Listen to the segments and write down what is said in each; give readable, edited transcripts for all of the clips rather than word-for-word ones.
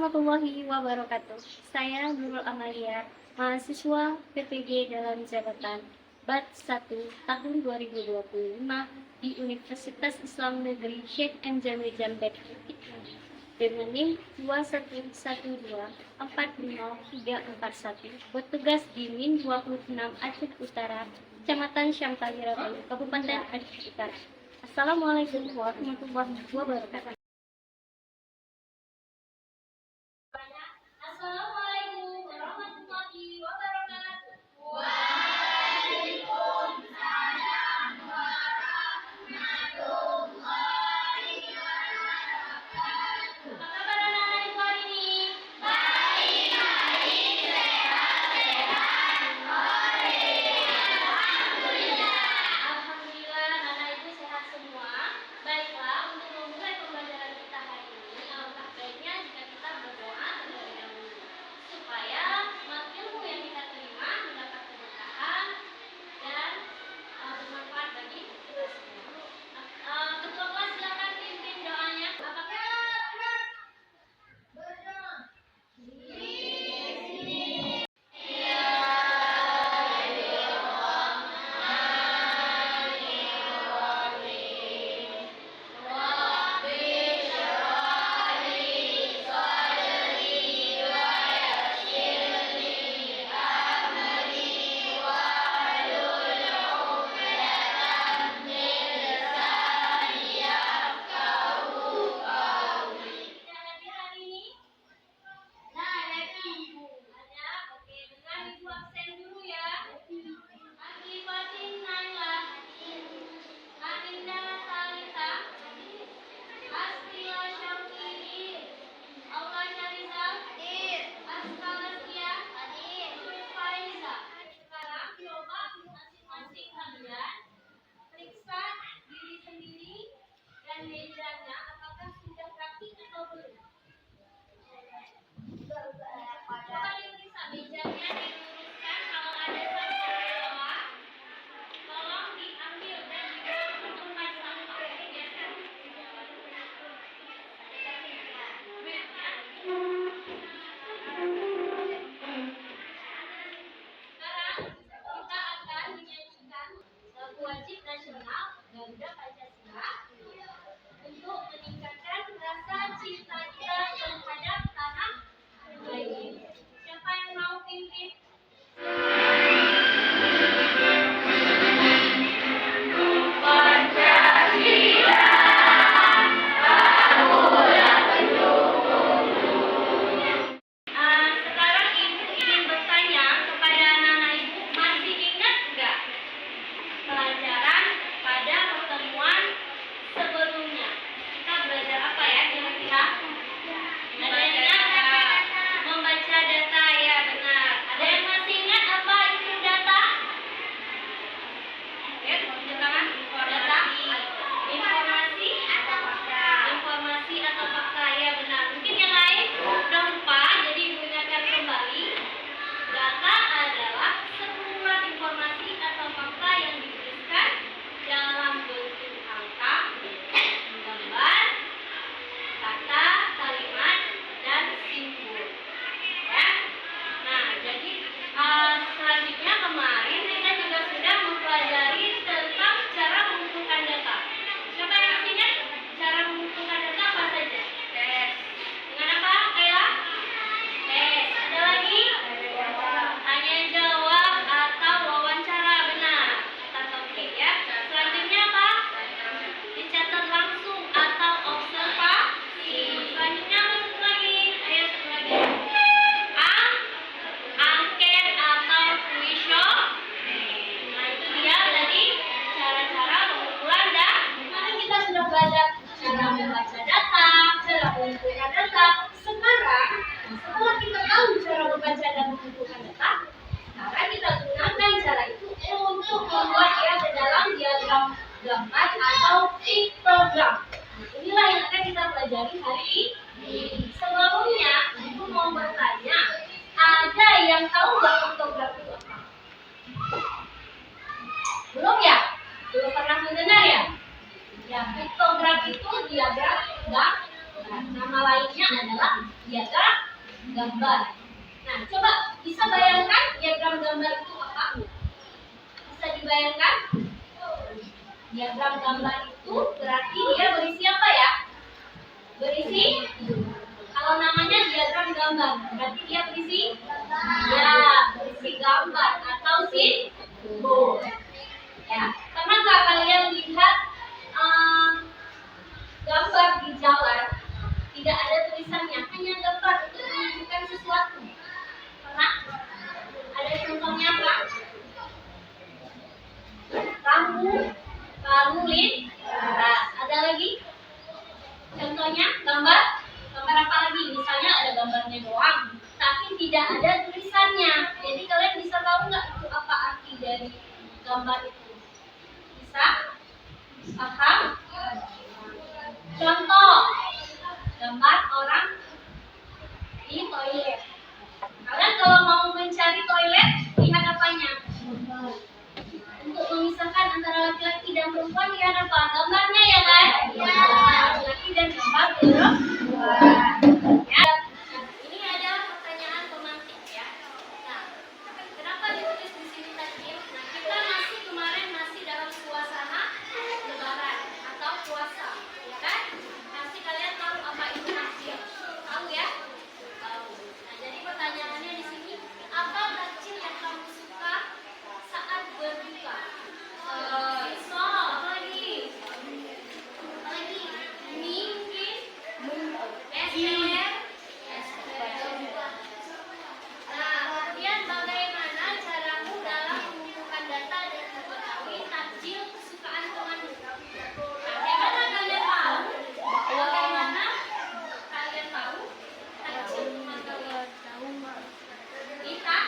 warahmatullahi wabarakatuh. Saya Nurul Amalia, mahasiswa PPG dalam jabatan BAT 1 tahun 2025 di Universitas Islam Negeri Syekh M. Jamil Jambek dengan NIM 211240341 bertugas di MIN 26 Aceh Utara, Kecamatan Syamtalira, Kabupaten Aceh Utara. Assalamualaikum warahmatullahi wabarakatuh. Assalamualaikum warahmatullahi wabarakatuh. Apa kabar anak-anak hari ini? Alhamdulillah anak-anak itu sehat semua. Baiklah, untuk memulai pembelajaran gambar. Nah, coba bisa bayangkan diagram gambar itu apa? Bisa dibayangkan? Diagram gambar itu berarti dia berisi apa ya? Berisi, kalau namanya diagram gambar, berarti dia berisi, ya, berisi gambar atau simbol. Ya, pernahkah kalian lihat gambar di jalan tidak ada tulisannya, hanya gambar untuk menunjukkan sesuatu? Pernah? Ada contohnya apa? Kamu lihat. Ada lagi? Contohnya gambar apa lagi? Misalnya ada gambarnya doang, tapi tidak ada tulisannya. Jadi kalian bisa tahu nggak itu apa arti dari gambar itu? Bisa? Paham? Contoh, gambar orang di toilet. Kalian kalau mau mencari toilet, lihat apanya? Untuk memisahkan antara laki-laki dan perempuan, lihat apa? Gambarnya ya kan? Ya. Laki-laki dan gambar perempuan. Ya. Nah, ini ada pertanyaan pemantik ya. Nah, kenapa ditulis di sini tadi? Nah, kita masih dalam suasana Lebaran atau puasa, ya kan? Pasti kalian tahu apa itu takjil. Tahu ya? Tahu. Nah, jadi pertanyaannya di sini, apa takjil yang kamu suka saat berbuka? Pisau, apa lagi? Mie mungkin? Es teh? Nah, kemudian bagaimana caramu dalam mengumpulkan data dan mengetahui takjil kesukaan temanmu? Bagaimana kalian tahu? Bagaimana kalian tahu takjil teman kalian? Kita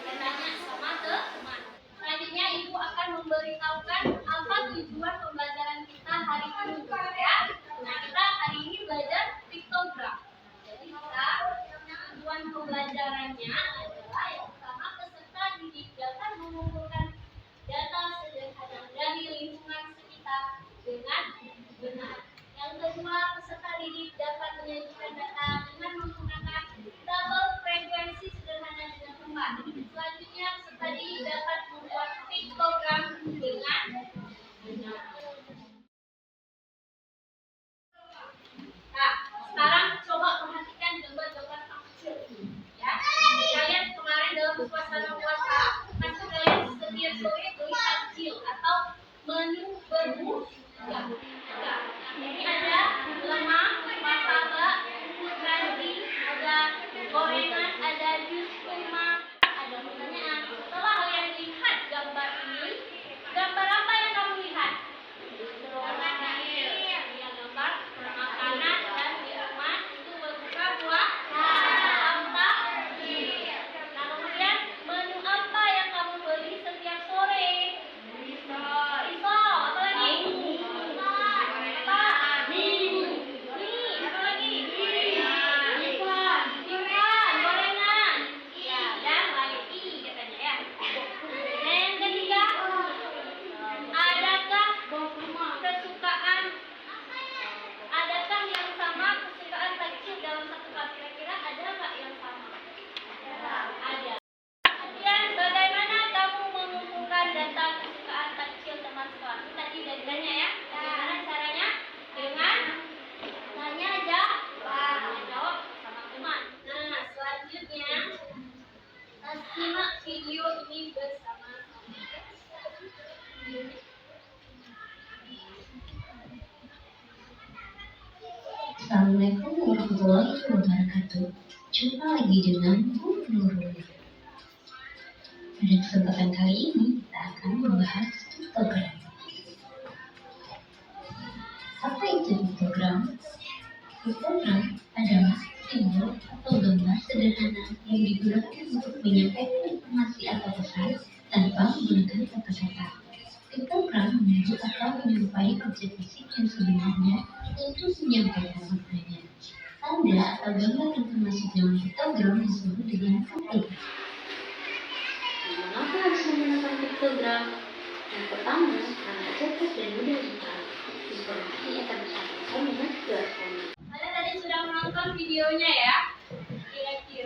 tanya sama teman. Selanjutnya ibu akan memberitahukan apa tujuan pembelajaran kita hari ini ya. Nah, kita hari ini belajar piktogram. Jadi tujuan pembelajarannya adalah yang pertama, peserta didik dapat mengumpulkan data sederhana dari lingkungan sekitar dengan benar. Yang kedua, peserta didik dapat menyajikan data dengan menggunakan tabel frekuensi sederhana dengan tempat. Selanjutnya, peserta didik dapat membuat piktogram dengan benar. Nah, sekarang coba perhatikan gambar-gambar takjil ya. Kalian kemarin dalam suasana puasa, pasti kalian setiap sore beli takjil atau menu berbuka. Ini ada lemak, martabak, kanji, ada gorengan, ada jus kurma, ada pertanyaan. Setelah kalian lihat gambar ini, gambar apa yang kamu lihat? Ya, gambar makanan dan minuman itu berbuka puasa. Nah, kemudian menu apa yang kamu beli setiap sore? Pisau, apa lagi? Apa? Mie, apa lagi? Ikan, gorengan. Ya, dan lagi katanya ya. Nah, yang ketiga, adakah yang sama kesukaan takjil dalam satu kelas? Kira-kira ada nggak yang sama? Ada. Kemudian bagaimana kamu mengumpulkan data kesukaan takjil teman sekelas? Ini tadi udah ditanya ya. Bagaimana caranya? Dengan tanya jawab sama teman. Nah, selanjutnya simak video ini bersama. Assalamualaikum warahmatullahi wabarakatuh. Jumpa lagi dengan Bu Nurul. Pada kesempatan kali ini kita akan membahas piktogram. Apa itu piktogram? Piktogram adalah simbol atau gambar sederhana yang digunakan untuk menyampaikan informasi atau pesan tanpa menggunakan kata-kata. Piktogram menyebut atau menyerupai objek fisik yang sebenarnya untuk menyampaikan maknanya. Tanda atau gambar informasi dalam piktogram disebut dengan kode. Mengapa harus menggunakan piktogram? Yang pertama, karena cepat dan mudah dipahami. Informasi akan disampaikan dengan jelas. Kalian tadi sudah menonton videonya ya? Kira-kira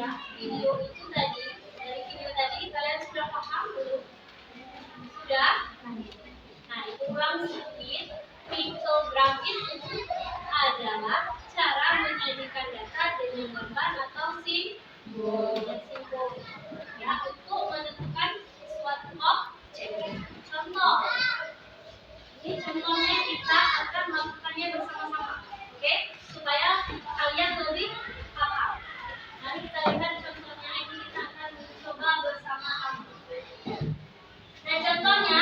lihat contohnya, ini kita akan coba bersama-sama. Nah, contohnya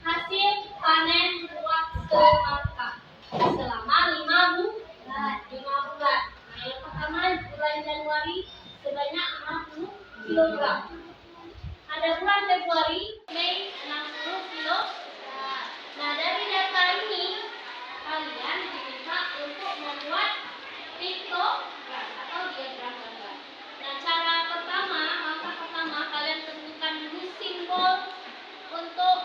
hasil panen buah semangka selama 5 bulan. Nah, yang pertama bulan Januari sebanyak 60 kg. Ada bulan Februari, Mei 60 kg. Nah, dari data ini kalian diminta untuk membuat piktogram atau diagram gambar. Nah, langkah pertama kalian tentukan dulu simbol untuk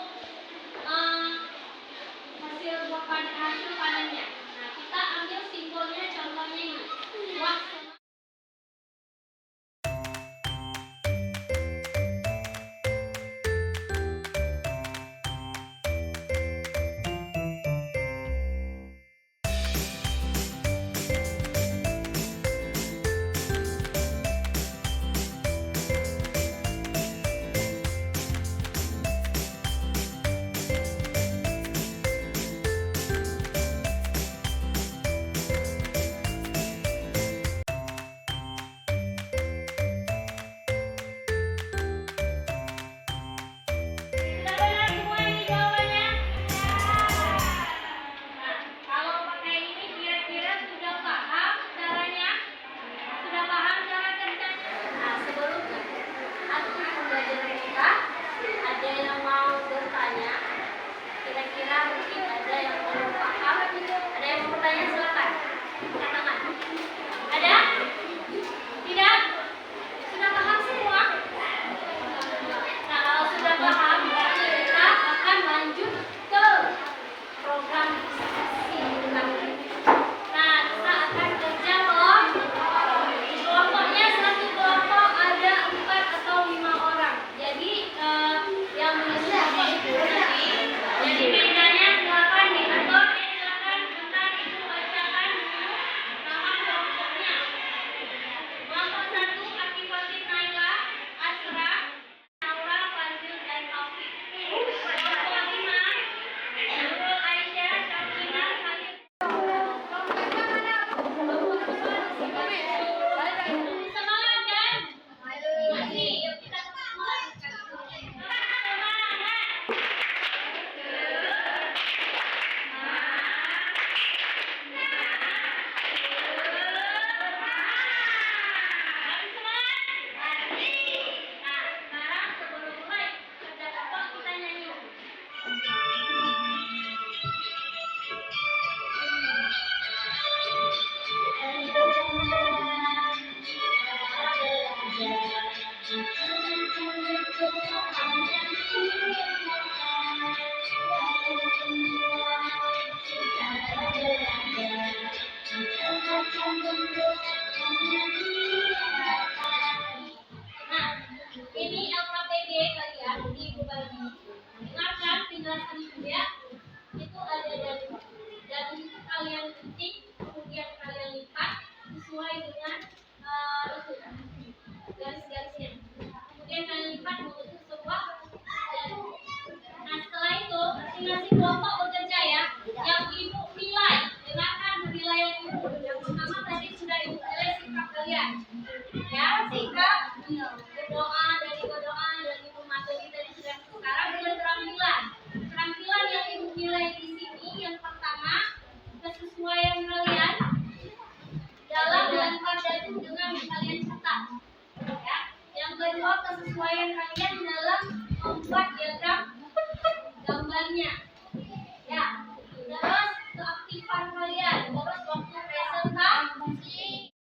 hasil panennya. Nah, kita ambil simbolnya, contohnya ini. Buah semangka. Sudah benar semua ini jawabannya? Nah, kalau pakai ini kira-kira sudah paham caranya? Sudah paham cara kerjanya? Nah, sebelumnya aku pembelajaran kita, ada yang mau bertanya? Kira-kira mungkin ada yang belum paham? Ada yang mau bertanya? Silakan. Angkat tangan. Ada? Tidak? Sudah paham semua? Nah, kalau sudah paham, berarti kita akan lanjut ke program diskusi. Nah, kita akan kerja kelompoknya, satu kelompok ada 4 atau 5 orang. Jadi yang mengisi kelompok itu nanti, jadi bedanya silakan diatur. Silakan bentar ibu bacakan dulu nama kelompoknya. Kelompok 1 Akifatin Naila, Asra, Naura, Fazil, dan Taufik. Kelompok 5 Nurul Aisyah, Syakina, Khalid. Semangat kan? Masih, yuk kita semangat. Nah, sekarang sebelum mulai kerja kelompok kita nyanyi. Nah, ini LKPD kalian di bagi. Dengarkan penjelasan ibu ya. Itu ada dari itu kalian ketik, kemudian kalian lipat sesuai dengan itu garis-garisnya. Kemudian kalian lipat membentuk sebuah garis. Nah, setelah itu masing-masing kelompok bekerja ya. Yang ibu nilai, dengarkan penilaian ibu. Yang pertama tadi sudah ibu nilai sikap kalian. Ya, sikap berdoa dari ibu materi tadi sudah. Sekarang keterampilan. Keterampilan yang ibu nilai di sini yang pertama kesesuaian kalian dalam melempar dadu dengan kalian cetak. Ya. Yang kedua kesesuaian kalian dalam membuat diagram gambarnya. Ya. Terus keaktifan kalian. Terus waktu presentasi.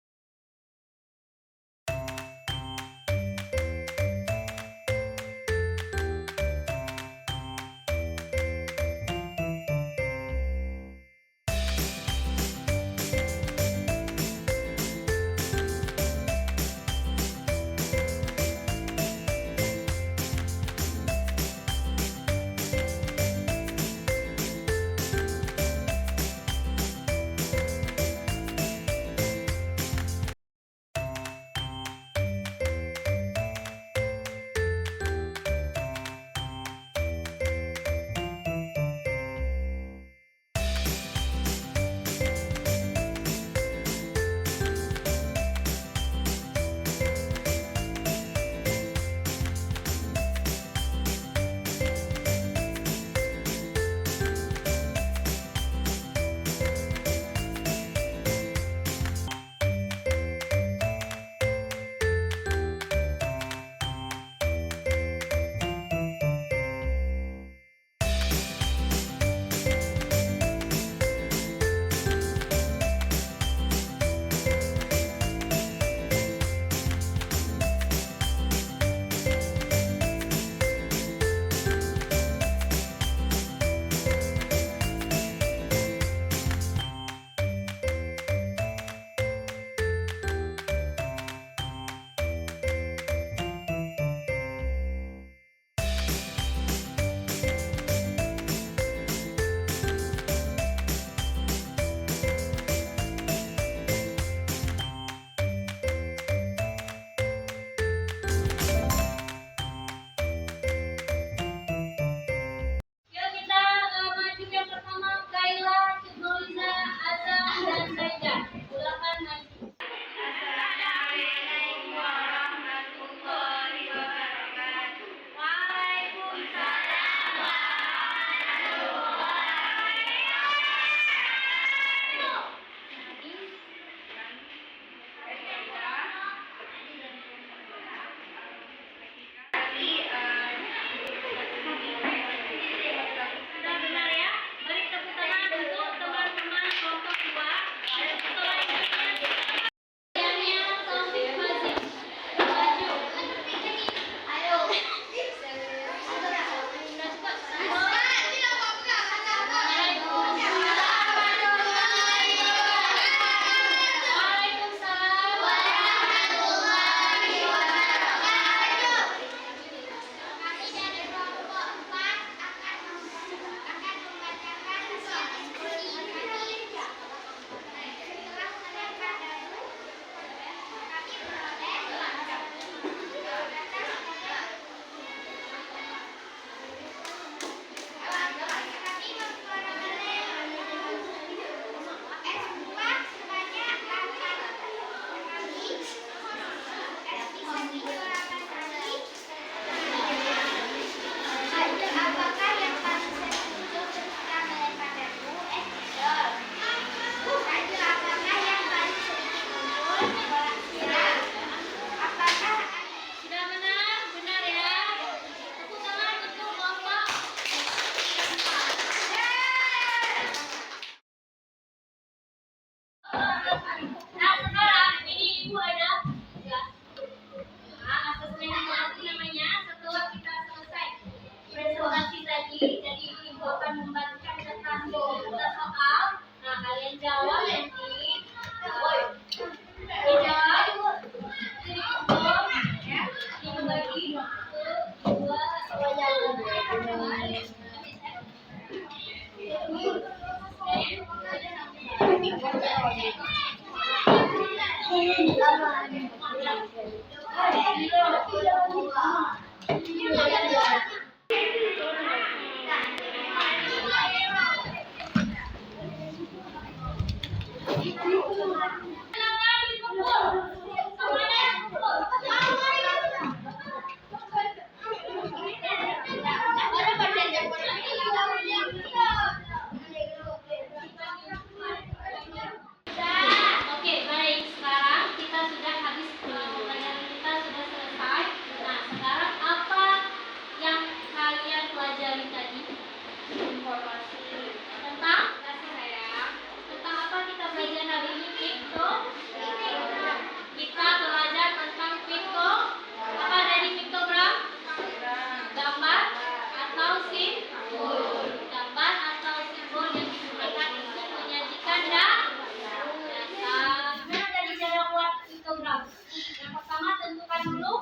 dulu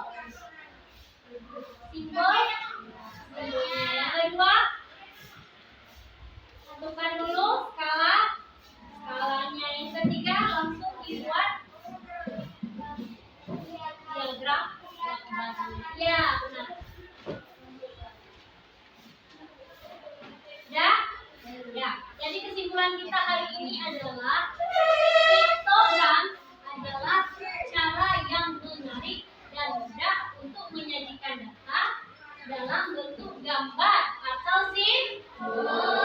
simbol. Yang kedua, tentukan dulu skala. Skalanya yang ketiga langsung dibuat diagram. Ya, benar. Ya. Jadi kesimpulan kita hari ini adalah piktogram adalah cara yang menarik dan mudah untuk menyajikan data dalam bentuk gambar atau simbol.